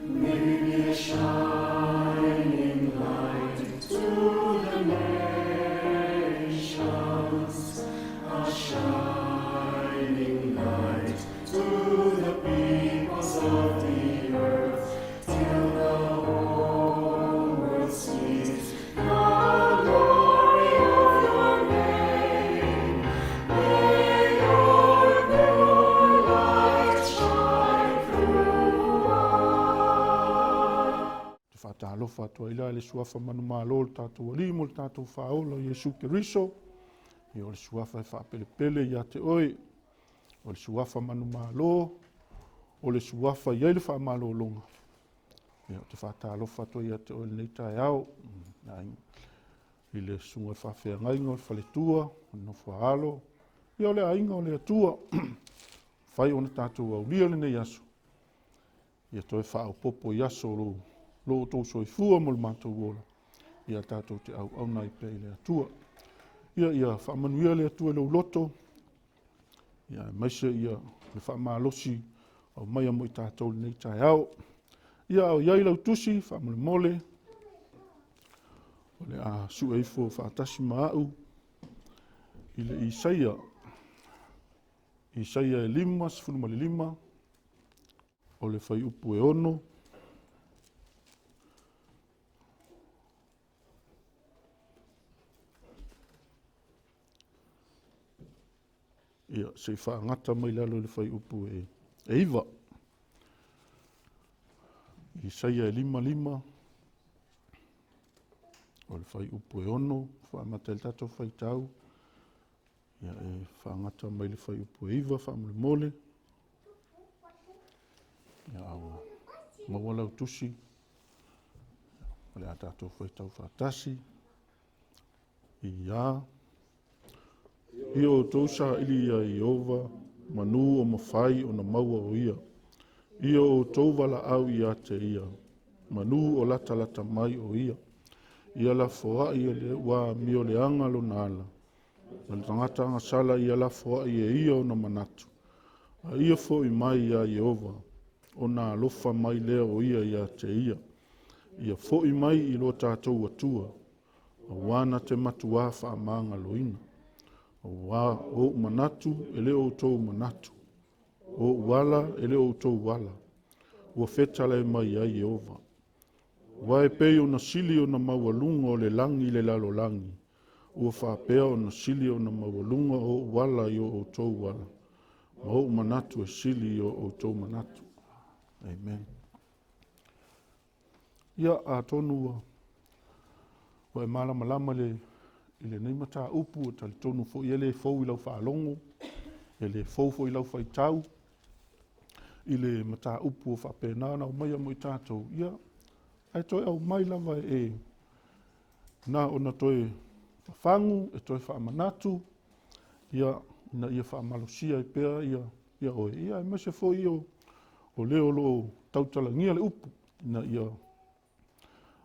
May we be a shining light to the nations, a shining light to the peoples of the earth, till the whole world sees the glory of your name. May your pure light shine through us. Te whaatalofa atua ila le suafa manu mālo le tatou alii mo le tatou Faaola Iesu Keriso. I o le suafa e whaapelepele ia te oe. O le suafa manu mālo. O le suafa iai le whaamalolonga. Ia te whaatalofa atua ia te oe le nei tae au. I le sunga e whawhiangainga o le whaletua, o nofo alo. I o le ainga o le atua. Whai o na tatou aulia le nei aso. Ia toi whaaopopo i aso lo tō soifua mo le mātou ola. Ia tātou te auauna i pei le atua. Ia whaamanuia le atua le uloto. Ia maise ia le faamalosi au mai amo i tātou le nei tae au. Ia au iai lau tusi, whaamole mole. O le a su eifo whaatasi maau. I le Isaia. Isaia e 5, sifunu le 5. O le whai upu e ono. Ia, se whaangata mai lalo le whai upu e iwa. Isaia e 5. O le whai upu e ono, whaamata le tatou whai tau. Ia e whaangata mai le whai upu e iwa, whaamole mole. Ia au maua lau tusi. O le a tatou whai tau whaatasi. Ia. I outou saili ia Ieova, manū o mafai o na maua o ia. I outou valaau ia te ia, manū o latalata mai o ia. Ia lafoai ia le ua amio leaga lona ala. Na le tagata agasala ia lafoai e ia o na manatu. A ia fo'i mai ia Ieova, o na ALOFA mai lea o ia te ia. Ia fo'i mai i lo tatou atua, auauna te matuā faamaloina. O manatu ele outou manatu. O wala ele outou wala. Ua fetala e mai ai Ieova. Ua e pei o na sili o na maualunga o le langi le lalo langi. Ua whapea o na sili o na maualunga o wala i o outou wala. Ma o manatu e sili o outou manatu. Amen. Ia a tonu wa e malama le ile nei mata upu o tali tonu fo ele fo i lau whaalongo, ele fo i lau whaitau, ile mata upu o whapena o mai amo i tātou. Ia, ai toi au mai lava e na ona toi whangu, e toi whaamanatu, ia na ia faamalosia i pea, ia oe. Ia, e mese fo i o leo lo tautalangia le upu, na ia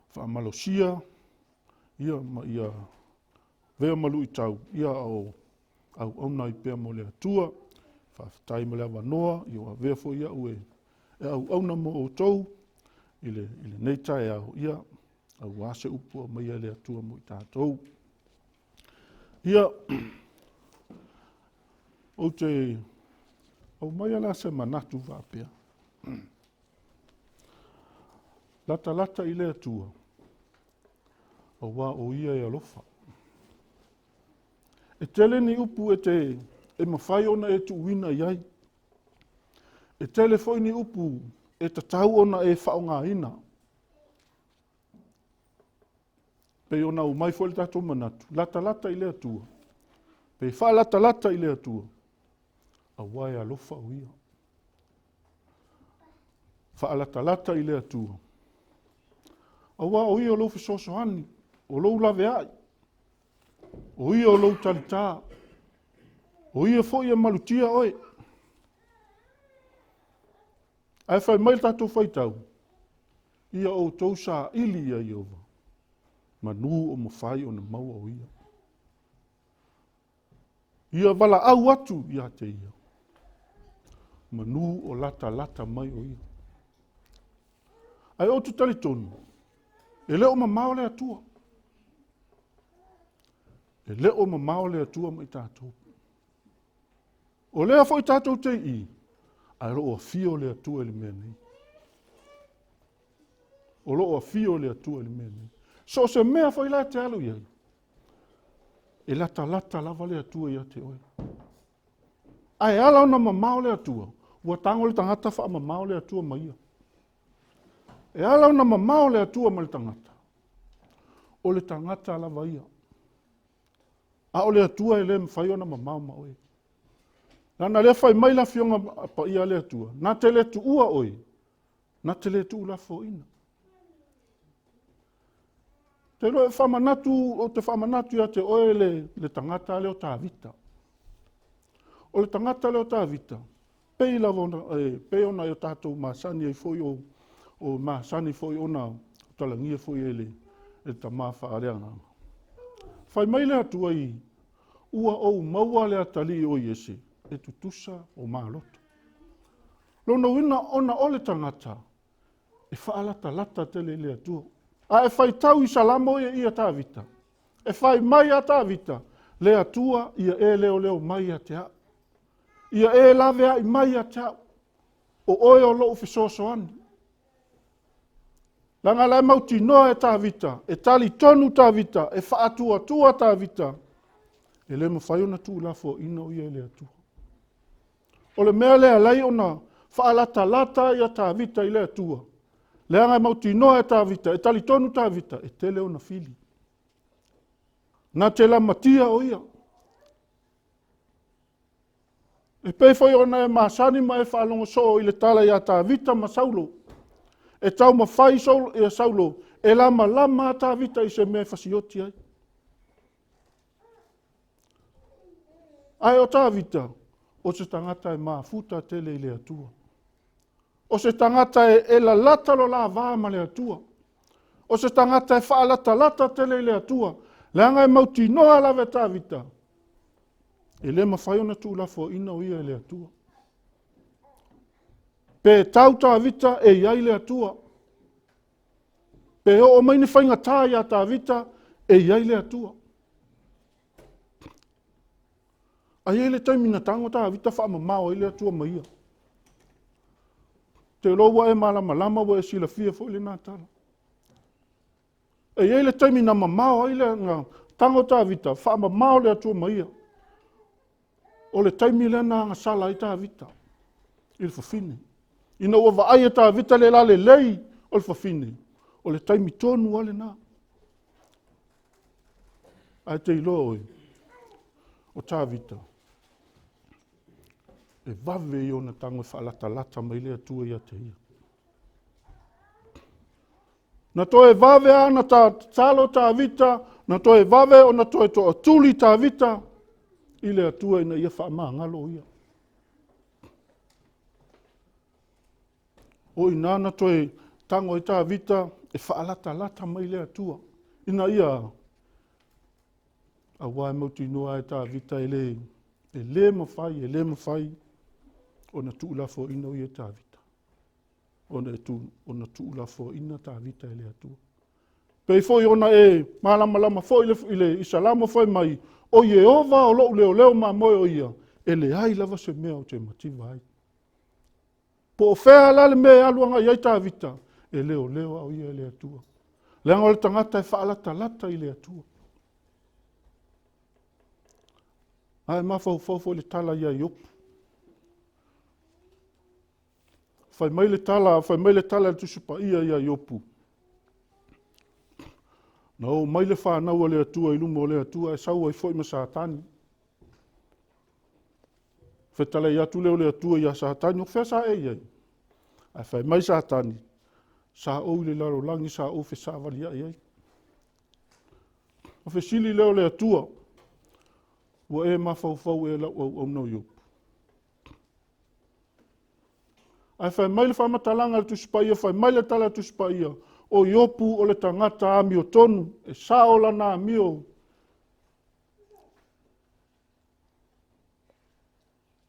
faamalosia, ia ma ia vea malu i tau, ia auauna i pea mo le Atua, whaafitai mo le awanoa, i o vea fo ia ue, e auauna mo outou, i le nei tae au, ia, au ase upu o mai le Atua mo i tātou. Ia, o te, au mai ala se manatu vāpea. Latalata i le Atua, au wā o ia e ALOFA. E tele ni upu e mafai ona e tuuina iai. E tele foi ni upu e tatau ona e whaongaina. Pe ona umai foi le tatou manatu. Latalata i le Atua. Pe wha latalata i le Atua. A wai ALOFA o ia. Wha latalata i le Atua. A wā o ia o lofi sosohani. O lou lave ai. O ia o lou talitā. O ia fo ia malutia oe. Ai whai mai tatou whaitau. Ia outou saili ia Ieova. Manū o mafai o na maua o ia. Ia valaau atu ia te ia. Manū o latalata mai o ia. Ai o tu tali tonu. E leo mamao le atua. E leo mamao le atua mai tātou. O lea foi tātou te I. Ai roa fio le atua le mea nei. O roa fio le atua le mea nei. So se mea foi la te alu iai. E latalata lava le atua ia te oe. Ai ala ona mamao le atua. Ua tango le tangata wha mamao le atua maia. E ala ona mamao le atua ma le tangata. O le tangata lava ia. A o le atua e le mwhai ona mamao ma oe. Lana le whai mai la fionga pa ia le atua. Nā te le tu ua oe. Nā te le tu la fo ina. Te loe whamanatu o te whamanatu ia te oe le tangata leo tā vita. O le tangata leo tā vita. Pei lava pei ona o tātou māsani ai foi o māsani foi ona talangia foi e ta mawhaareanga. Whai mai le atua I ua o maua le atali o Iesu e tutusa o māloto. Lona wina ona o le tangata e faalatalata tele le atua. A e whai tau I salamo ia tā vita. E whai mai a tā vita le atua ia e leo mai a te a. Ia e lawe ai mai a te a. O oe o loo fisoso ani. Langa lai mauti noa e tā vita. E tali tonu tā vita. E whaatua tua tā vita. E le mawhai ona tū lafo ina o ia le atua. O le mea lea lai ona faalatalata ia tā vita I le atua. Leanga mauti noa e tā vita. E tali tonu tā vita. E tele ona fili. Nā te la matia o ia. E pei foi ona e masani ma e whaalongo so I le tala ia tā vita ma saulo. E tau mafai saulo e saulo. E lama tā vita I se mea fasioti ai. Ai o tā vita. O se tangata e mafuta tele I le atua. O se tangata e lalata lo la vā ma le atua. O se tangata e faalatalata tele I le atua. Leanga e mauti noa lawe tā vita. E le mawhai ona tū lafo ina o ia le atua. Pe tau tā vita e iai le atua. Pe o maini whainga tā ia tā vita e iai le atua. Ai e le taimina tango tā vita whaamamao I le atua maia. Te loa e malama wa e sila fia fo I le nātala. E le taimina mamao I le ngā tango tā vita whaamamao le atua maia. O le taimi le na agasala I tā vita. I le whawhine. Ina ua vaai e tā vita le lale lei o le whawhine. O le taimi tonu ale nā. Ai te iloa oi. O tā vita. E vave I ona tango e whaalatalata mai le atua ia te ia. Na toe vave ana tā talo tā vita. Na toe vave o na toe toa tuli tā vita. I le atua ina ia whaamangalo ia. O ina na toe tango I tā vita e whaalatalata mai le atua. Ina ia a wai mauti noa e tā vita e le mawhai. O na tuulafo ina o ia tā vita. O na tuulafo ina tā vita e le atua. Pei foi ona e malama foi I Isalamo foi mai. O Ieova o loo leo moe o ia. E le ai lava se mea o te mativa ai. Po o whea lale mea aluanga iai tā vita. E leo o ia e le atua. Leanga o le tangata e faalatalata I le atua. Ai mafau le tala ia I opu. Fai mai le tala le tusupa ia I opu. No, mai le whanau le atua I lumo le atua e sau ai foi ma Satani. Whetala I atu leo le atua I a Satani, o whea sa e iai. Ai whai mai Satani. Sa ou le laro langi, sa ou whe sa wali ai ai. O whe sili leo le atua. Ua e mawhau e lau au nau I opu. Ai whai mai le whamatalanga le tusupa ia, whai mai le tala le tusupa ia. O I opu o le tangata amio tonu, e saola na amio.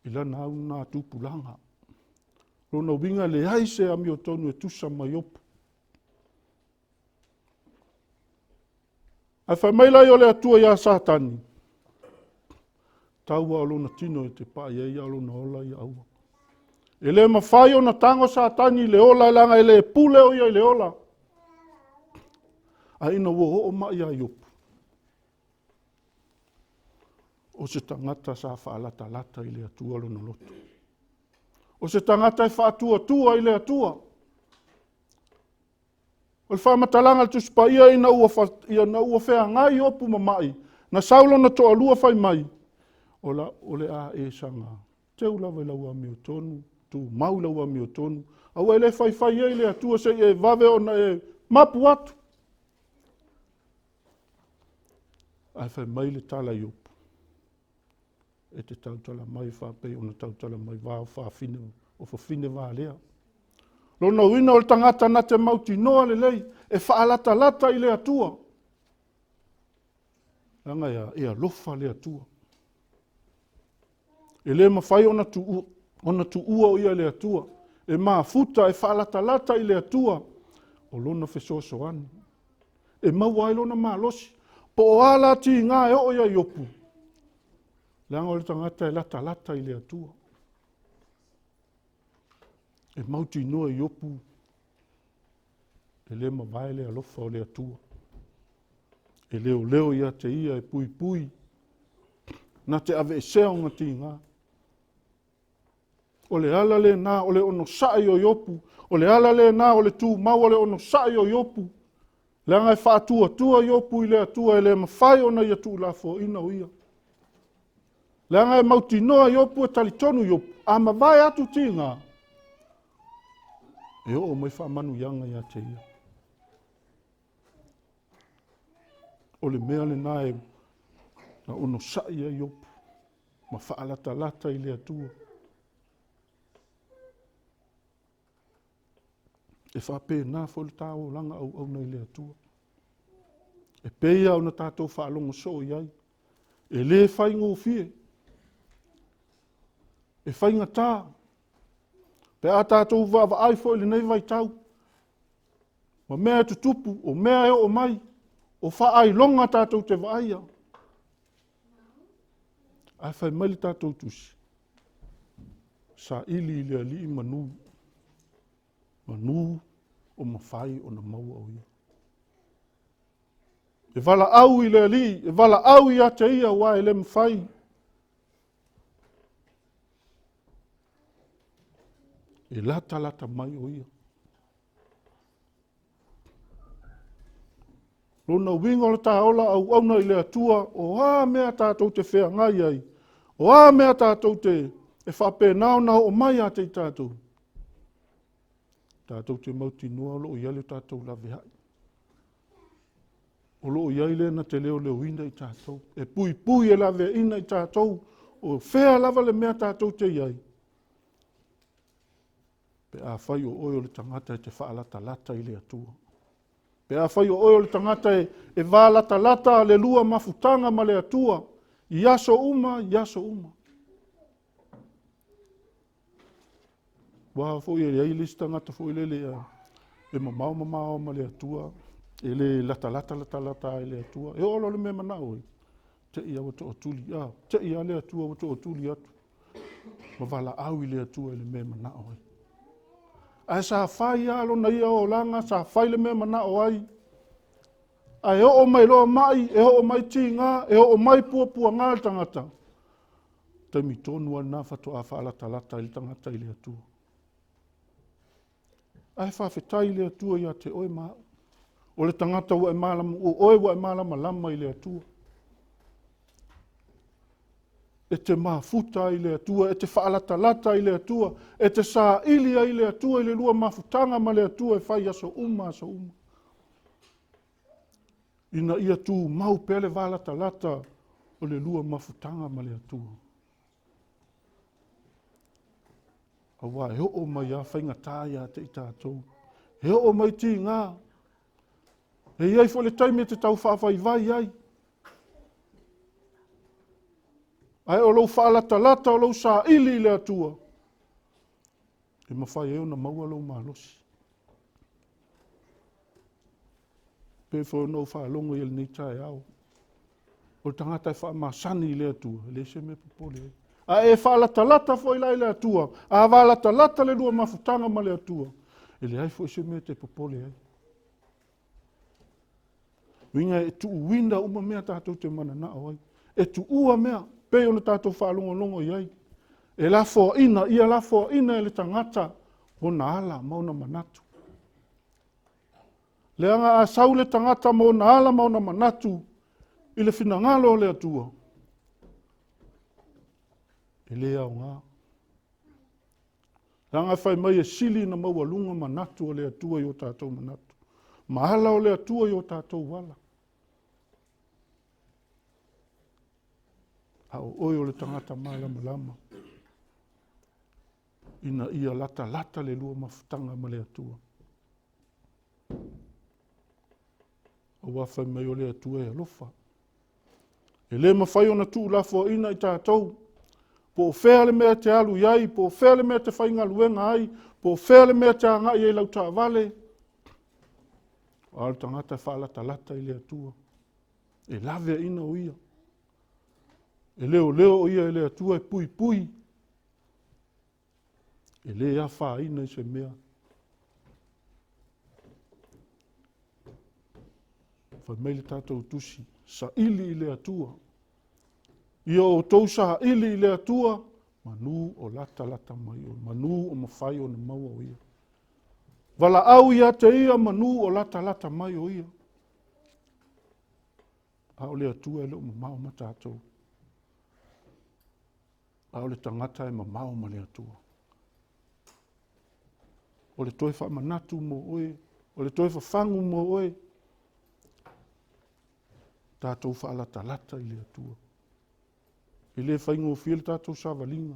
I lana au nā tūpulanga. Rona winga le aise amio tonu e tusa mai opu. Ai whai mai lai o le atua ia Satani. Taua o lona tino e te pai e ia lona ola ia aua. E le mafai o na tango Satani le ola langa e le pule o ia le ola. A ina wo o ma ia iopu. O se tangata sa latalata i le atua lona loto. O se tangata e whaatua i le atua. O le whamatalanga tu spaia ina ua whea ngai opu mamai. Na saulo na toa lua whai mai. O le a e sanga. Teu lawa i laua amio tonu. Tu mau laua amio tonu. Au e le whai e le atua se e vave o na e mapu atu. Ai whai mai le tala i opu. E te tautala mai whapei o na tautala mai vāo whawhine o whawhine vā lea. Lona uina o le tangata na te mauti noa le lei e whaalatalata i le atua. Langa e ALOFA le atua. E le mafai ona tu ua o ia le atua. E Mafuta e whaalatalata i le atua. O lona whesoasoani. E maua i lona malosi. Po o ala ti ngā e o ia i opu. Langa o le tangata e latalata i le atua. E mauti noa i opu. E le mawai le ALOFA o le atua. E leo ia te ia e pui. Na te ave e seo ngā ti ngā. O le ala le nā o le ono sai o i opu. O le ala le nā o le tū mau o le ono sai o i opu. Langa e whaatua i opu i le atua e le mawhai o na ia tū lafo ina o ia. Langa e mauti noa i opu e talitonu i opu. A mawai atu ti ngā. E o mai whaamanu ianga ia te ia. O le mea le nā e na ono sai i opu. Ma whaalatalata i le atua. E whape nā fo le tāo langa auauna i le atua. E peia o na tātou whaalongo so i ai. E le whai ngō fie. E whai ngatā. Pe a tātou vava ai fo le nei vai tau. Ma mea tu tupu o mea e o mai. O wha ai longa tātou te vaia. Ai whai mai le tātou tusi. Saili le alii manū. Manū o mafai o na maua o ia. E valaau i le alii, e valaau i ate ia wa e le mafai. E latalata mai o ia. Lona wingo le taola auauna i le atua, o a mea tātou te whea ngai ai. O a mea tātou te e whape nao o mai a te tātou. Tātou te mauti noa o loo iale tātou lawe hai. O loo iale na te leo ina i tātou. E pui e lawe ina i tātou. O whea lava le mea tātou te iai. Pe a whai o oi o le tangata e te whaalatalata i le atua. Pe a whai o oi o le tangata e wālatalata le lua mafutanga ma le atua. Iaso uma. Wa fo ye ai lista ngata fo le e mamao ma le atua e le latalata e le atua e olo le me manao te ia o to tuli te ia le atua o to tuli atu ma valaau i le atua e le me manao ai sa fai alo na ia o langa sa fai le me manao ai ai o mai lo mai e o mai tinga e o mai pua ngā tangata te mi tonu ana fatoa faalatalata i le tangata i le atua. Ai whawhetai le atua ia te oe maa. O le tangata ua e malama, o oe ua e malama lama i le atua. E te Mafuta i le atua, e te faalatalata i le atua, e te saili i le atua, i le lua mafutanga ma le atua, e whai aso uma. Ina ia tu mau pele faalatalata o le lua mafutanga ma le atua. Awa, he o mai a whainga tāia te i tātou. He o mai ti ngā. He iai fo le taime te tau whawhai vai ai. Ai o lou whaalatalata o lou saili le atua. E mawhai eo na maua lou malosi. Pe fo no whaalongo i ni tae au. O tangata e whaamasani i le atua, le se me popole. A e whaalatalata fo i lai le atua, a whaalatalata le lua mafutanga ma le atua. E le ai fo i se me te popole ai. Winga e tu winda uma mea tātou te mana na awai. E tu ua mea, pe ona tātou whaalongo longo i ai. E lafo ina, ia lafo ina e le tangata, o na ala, mauna manatu. Le anga a sau le tangata mo na ala, mauna manatu, i le finangalo le atua. E le au ngā. Le anga whai mai e sili na maua lunga manatu o le atua i o tātou manatu. Mahala o le atua i o tātou wala. Au oi o le tangata malama lama. Ina ia latalata le lua mafutanga ma le atua. O wawhai mai o le atua e ALOFA. E le mafai ona tu lafo ina i tātou. Po whea le mea te alu iai, po whea le mea te whainga luenga ai, po whea le mea te anga i e lau tā vale. O alu tangata faalatalata i le atua. E lave ina o ia. E leo o ia e le atua e pui pui. E le a wha ina i se mea. Whai mai le tātou tusi. Saili i le atua. Ia outou saili i le atua. Manū o latalata mai o. Manū o mafai o na maua o ia. Valaau ia te ia manū o latalata mai o ia. A o le atua e leo mamau ma tātou. A o le tangata e mamau ma le atua. O le toi manatu mo oe. O le toi fangu mo oe. Tātou latalata i le atua. E le whaingo fia le tātou savalinga.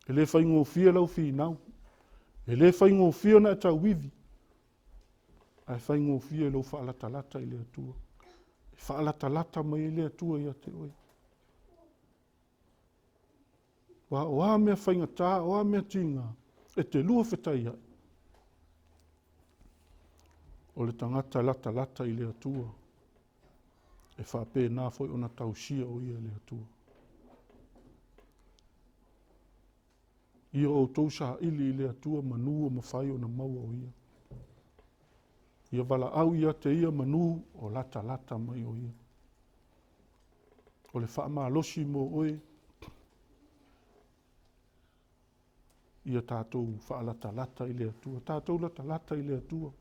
E le whaingo fia lau whinau. E le whaingo fia na e tau wivi. A e whaingo fia lau latalata i le atua. E latalata mai i le atua i a te oe. Wa oa mea whainga tā, oa mea tinga. E te lua whetai ai. O le tangata latalata i le atua. E whape nā foi ona tausia o ia le atua. Ia outou saili i le atua manū o mafai o na maua o ia. Ia valaau ia te ia manū o latalata mai o ia. O le faamalosi mo oe. Ia tātou faalatalata i le atua. Tātou latalata i le atua.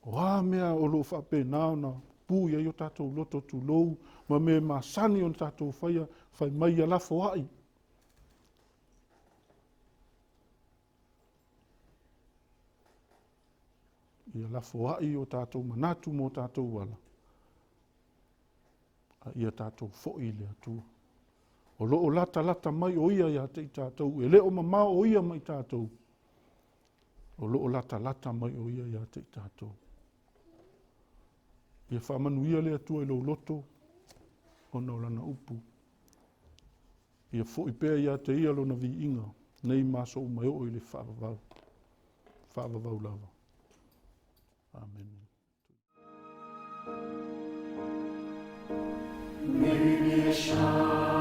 O a mea o lo whape nao na pū ia i o tātou loto tu lou. Ma me masani o tātou whaia whai mai a lafoai. Ia lafoai o tātou manatu mo tātou wala. A ia tātou fo'i le atua. O loo latalata mai o ia ia te i tātou. E leo mamau o ia mai tātou. O loo latalata mai o ia ia te i tātou. Ia whaamanuia le atua i lo loto. O na lana upu. Ia fo'i pēr ia te ia lo na vi inga. Nei maso o mai o i le whaavavau. Whaavavau lava. Amen. Maybe a shine.